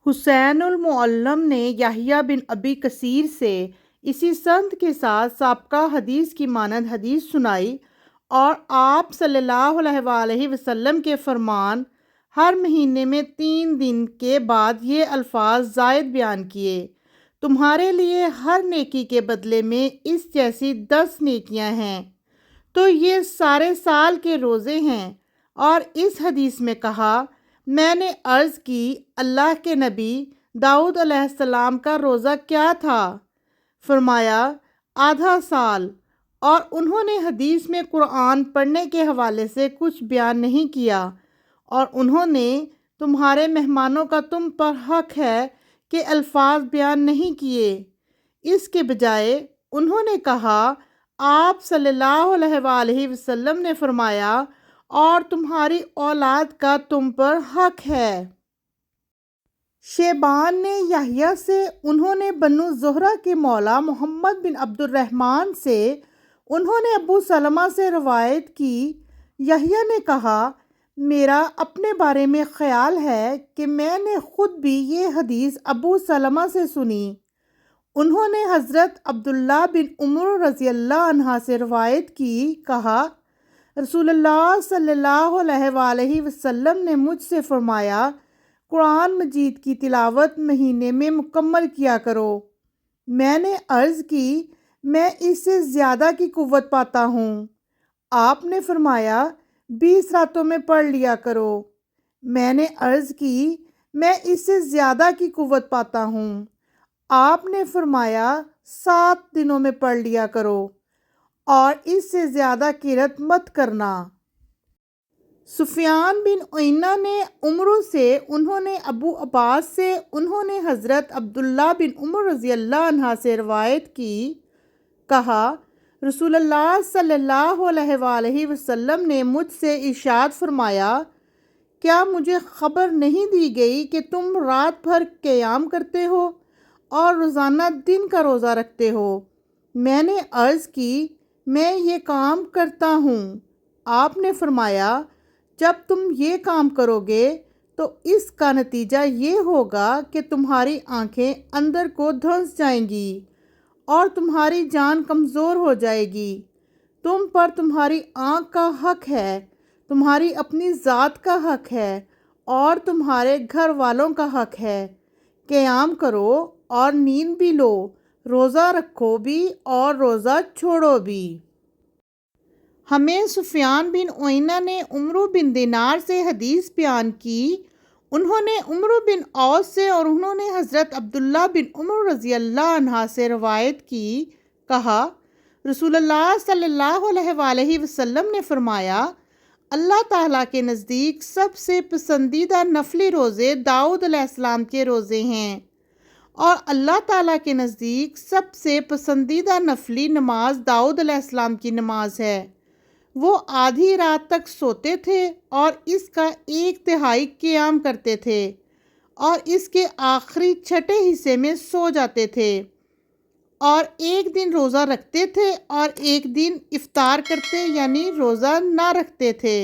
حسین المعلم نے یحییٰ بن ابی کثیر سے اسی سند کے ساتھ سابقہ حدیث کی مانند حدیث سنائی اور آپ صلی اللہ علیہ وآلہ وسلم کے فرمان ہر مہینے میں 3 دن کے بعد یہ الفاظ زائد بیان کیے، تمہارے لیے ہر نیکی کے بدلے میں اس جیسی 10 نیکیاں ہیں۔ تو یہ سارے سال کے روزے ہیں۔ اور اس حدیث میں کہا، میں نے عرض کی، اللہ کے نبی داؤد علیہ السلام کا روزہ کیا تھا؟ فرمایا، آدھا سال۔ اور انہوں نے حدیث میں قرآن پڑھنے کے حوالے سے کچھ بیان نہیں کیا، اور انہوں نے تمہارے مہمانوں کا تم پر حق ہے کہ الفاظ بیان نہیں کیے۔ اس کے بجائے انہوں نے کہا، آپ صلی اللہ علیہ وآلہ وسلم نے فرمایا، اور تمہاری اولاد کا تم پر حق ہے۔ شیبان نے یحییٰ سے، انہوں نے بنو زہرہ کے مولا محمد بن عبد الرحمن سے، انہوں نے ابو سلمہ سے روایت کی، یحییٰ نے کہا، میرا اپنے بارے میں خیال ہے کہ میں نے خود بھی یہ حدیث ابو سلمہ سے سنی۔ انہوں نے حضرت عبداللہ بن عمر رضی اللہ عنہ سے روایت کی، کہا، رسول اللہ صلی اللہ علیہ وآلہ وسلم نے مجھ سے فرمایا، قرآن مجید کی تلاوت مہینے میں مکمل کیا کرو۔ میں نے عرض کی، میں اس سے زیادہ کی قوت پاتا ہوں۔ آپ نے فرمایا، 20 راتوں میں پڑھ لیا کرو۔ میں نے عرض کی، میں اس سے زیادہ کی قوت پاتا ہوں۔ آپ نے فرمایا، 7 دنوں میں پڑھ لیا کرو، اور اس سے زیادہ قرأت مت کرنا۔ سفیان بن عیینہ نے عمرو سے، انہوں نے ابو عباس سے، انہوں نے حضرت عبداللہ بن عمر رضی اللہ عنہ سے روایت کی، کہا، رسول اللہ صلی اللہ علیہ وآلہ وسلم نے مجھ سے ارشاد فرمایا، کیا مجھے خبر نہیں دی گئی کہ تم رات بھر قیام کرتے ہو اور روزانہ دن کا روزہ رکھتے ہو؟ میں نے عرض کی، میں یہ کام کرتا ہوں۔ آپ نے فرمایا، جب تم یہ کام کرو گے تو اس کا نتیجہ یہ ہوگا کہ تمہاری آنکھیں اندر کو دھنس جائیں گی اور تمہاری جان کمزور ہو جائے گی۔ تم پر تمہاری آنکھ کا حق ہے، تمہاری اپنی ذات کا حق ہے، اور تمہارے گھر والوں کا حق ہے۔ قیام کرو اور نیند بھی لو، روزہ رکھو بھی اور روزہ چھوڑو بھی۔ ہمیں سفیان بن عیینہ نے عمرو بن دینار سے حدیث بیان کی، انہوں نے عمرو بن اوس سے، اور انہوں نے حضرت عبداللہ بن عمر رضی اللہ عنہ سے روایت کی، کہا، رسول اللہ صلی اللہ علیہ وآلہ وسلم نے فرمایا، اللہ تعالیٰ کے نزدیک سب سے پسندیدہ نفلی روزے داؤد علیہ السلام کے روزے ہیں، اور اللہ تعالیٰ کے نزدیک سب سے پسندیدہ نفلی نماز داؤد علیہ السلام کی نماز ہے۔ وہ آدھی رات تک سوتے تھے اور اس کا 1/3 قیام کرتے تھے، اور اس کے آخری چھٹے حصے میں سو جاتے تھے، اور ایک دن روزہ رکھتے تھے اور ایک دن افطار کرتے یعنی روزہ نہ رکھتے تھے۔